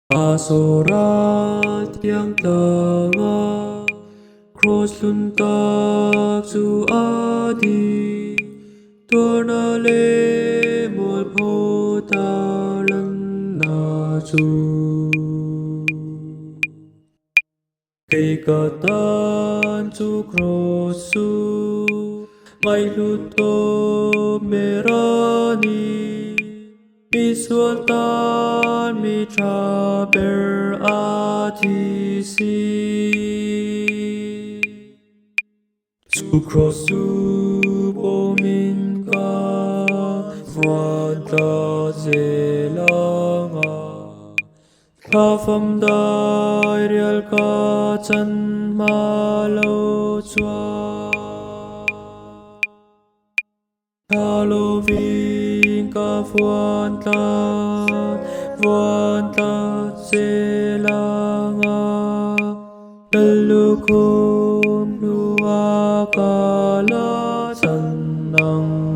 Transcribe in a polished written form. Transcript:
Saw Râltiang Tlângah cross luntak chu adi torna le mol pho ta lan na chu cây cờ tan chu cross su ngay lut to merani mi sultan mi traber atisi su cross su bomin ka Phuahtu zelanga ka pham dai rial ka chan ma lo chua Halloween ka vuan ta zelanga Lalmâma lua ka la chan nang